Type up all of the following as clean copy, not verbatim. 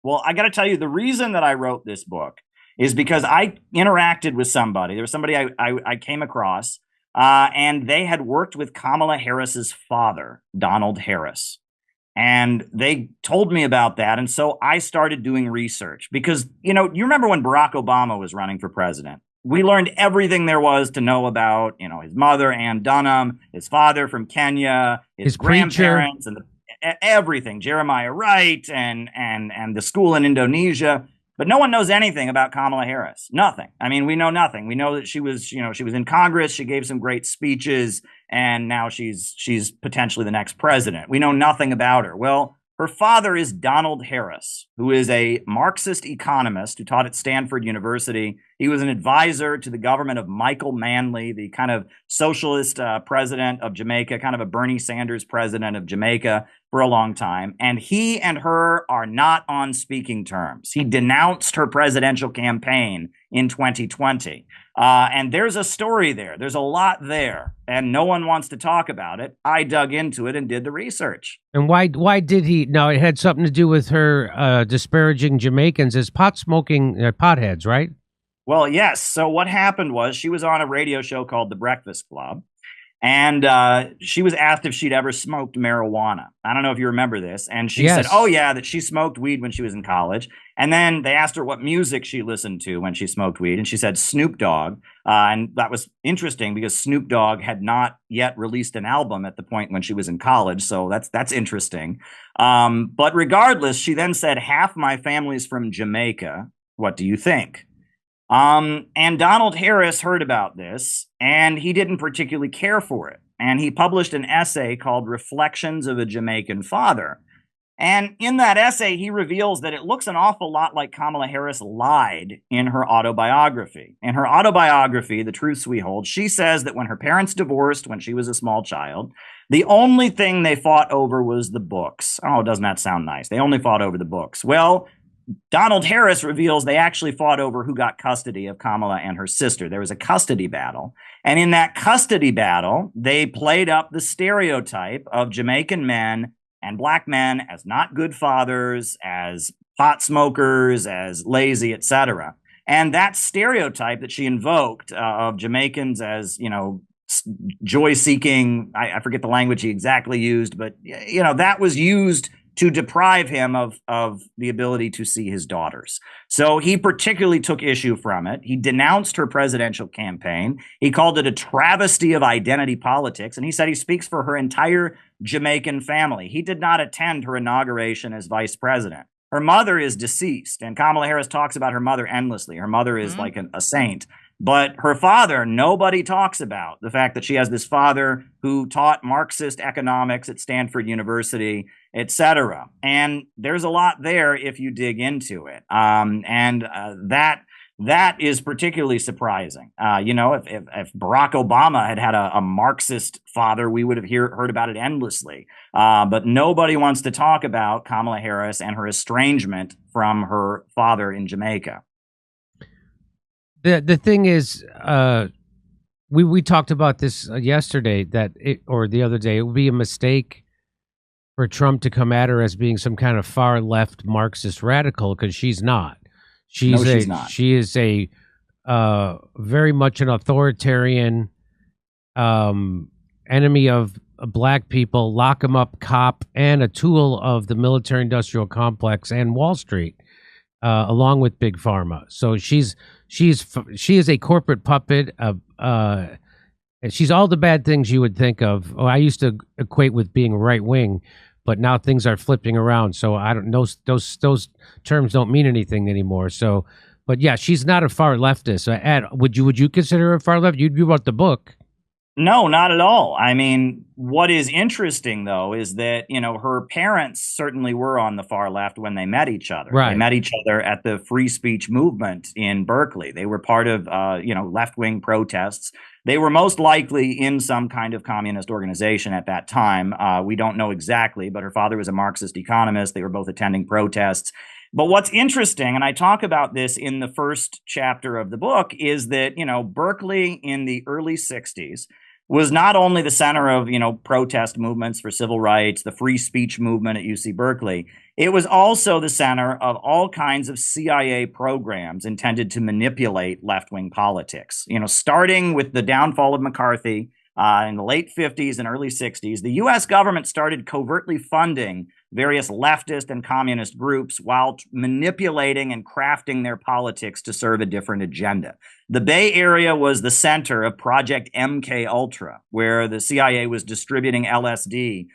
Well, I got to tell you, the reason that I wrote this book is because I interacted with somebody. There was somebody I came across, and they had worked with Kamala Harris's father, Donald Harris. And they told me about that. And so I started doing research because, you remember when Barack Obama was running for president? We learned everything there was to know about, his mother, Ann Dunham, his father from Kenya, his His preacher. grandparents, and everything, Jeremiah Wright, and the school in Indonesia. But no one knows anything about Kamala Harris. Nothing. I mean, we know nothing. We know that she was, she was in Congress. She gave some great speeches, and now she's potentially the next president. We know nothing about her. Well, her father is Donald Harris, who is a Marxist economist who taught at Stanford University. He was an advisor to the government of Michael Manley, the kind of socialist president of Jamaica, kind of a Bernie Sanders president of Jamaica for a long time. And he and her are not on speaking terms. He denounced her presidential campaign in 2020. And there's a story there. There's a lot there, and no one wants to talk about it. I dug into it and did the research. And why did he? No, it had something to do with her disparaging Jamaicans as pot smoking potheads, right? Well, yes. So what happened was she was on a radio show called The Breakfast Club, and she was asked if she'd ever smoked marijuana. I don't know if you remember this. And she said, Yes. oh, yeah, that she smoked weed when she was in college. And then they asked her what music she listened to when she smoked weed. And she said Snoop Dogg. And that was interesting because Snoop Dogg had not yet released an album at the point when she was in college. So that's interesting. But regardless, she then said, half my family's from Jamaica. What do you think? And Donald Harris heard about this, and he didn't particularly care for it. And he published an essay called Reflections of a Jamaican Father. And in that essay, he reveals that it looks an awful lot like Kamala Harris lied in her autobiography. In her autobiography, The Truths We Hold, she says that when her parents divorced when she was a small child, the only thing they fought over was the books. Oh, doesn't that sound nice? They only fought over the books. Well, Donald Harris reveals they actually fought over who got custody of Kamala and her sister. There was a custody battle. And in that custody battle, they played up the stereotype of Jamaican men and black men as not good fathers, as pot smokers, as lazy, etc. And that stereotype that she invoked of Jamaicans as, joy-seeking, I forget the language he exactly used, but, that was used to deprive him of the ability to see his daughters. So he particularly took issue from it. He denounced her presidential campaign. He called it a travesty of identity politics, and he said he speaks for her entire Jamaican family. He did not attend her inauguration as vice president. Her mother is deceased, and Kamala Harris talks about her mother endlessly. Her mother is like a saint. But her father, nobody talks about the fact that she has this father who taught Marxist economics at Stanford University, etc. And there's a lot there if you dig into it. That is particularly surprising. If Barack Obama had a Marxist father, we would have heard about it endlessly. But nobody wants to talk about Kamala Harris and her estrangement from her father in Jamaica. The thing is, we talked about this yesterday or the other day. It would be a mistake for Trump to come at her as being some kind of far left Marxist radical, because she's not. She's not. She is a very much an authoritarian enemy of black people, lock 'em up cop, and a tool of the military-industrial complex and Wall Street, along with Big Pharma. So she is a corporate puppet. She's all the bad things you would think of. I used to equate with being right wing, but now things are flipping around. So I don't know, those terms don't mean anything anymore. So, but yeah, she's not a far leftist. Ed, would you consider her a far left? You wrote the book. No, not at all. I mean, what is interesting, though, is that, her parents certainly were on the far left when they met each other. Right. They met each other at the free speech movement in Berkeley. They were part of, left-wing protests. They were most likely in some kind of communist organization at that time. We don't know exactly, but her father was a Marxist economist. They were both attending protests. But what's interesting, and I talk about this in the first chapter of the book, is that, Berkeley in the early 60s was not only the center of, protest movements for civil rights, the free speech movement at UC Berkeley. It was also the center of all kinds of CIA programs intended to manipulate left-wing politics. Starting with the downfall of McCarthy in the late 50s and early 60s, the U.S. government started covertly funding various leftist and communist groups while manipulating and crafting their politics to serve a different agenda. The Bay Area was the center of Project MK Ultra, where the CIA was distributing LSD,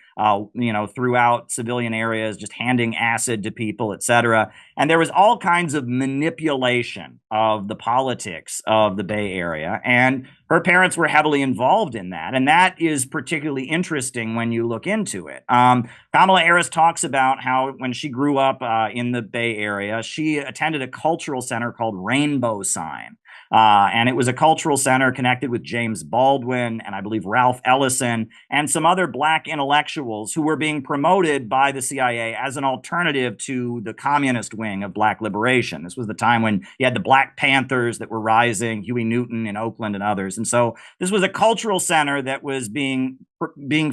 throughout civilian areas, just handing acid to people, etc. And there was all kinds of manipulation of the politics of the Bay Area. And her parents were heavily involved in that. And that is particularly interesting when you look into it. Kamala Harris talks about how when she grew up in the Bay Area, she attended a cultural center called Rainbow Sign. And it was a cultural center connected with James Baldwin and I believe Ralph Ellison and some other black intellectuals who were being promoted by the CIA as an alternative to the communist wing of black liberation. This was the time when you had the Black Panthers that were rising, Huey Newton in Oakland and others. And so this was a cultural center that was being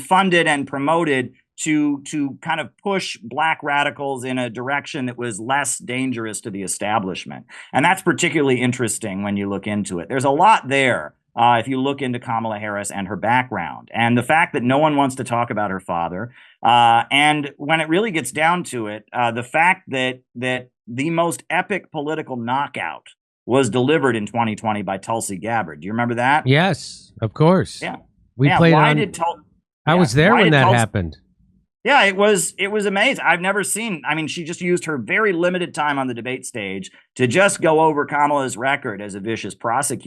funded and promoted to kind of push black radicals in a direction that was less dangerous to the establishment. And that's particularly interesting when you look into it. There's a lot there if you look into Kamala Harris and her background. And the fact that no one wants to talk about her father. And when it really gets down to it, the fact that the most epic political knockout was delivered in 2020 by Tulsi Gabbard. Do you remember that? Yes, of course. Yeah. We played why on... did I was there when that happened. Yeah, it was amazing. I've never seen, she just used her very limited time on the debate stage to just go over Kamala's record as a vicious prosecutor.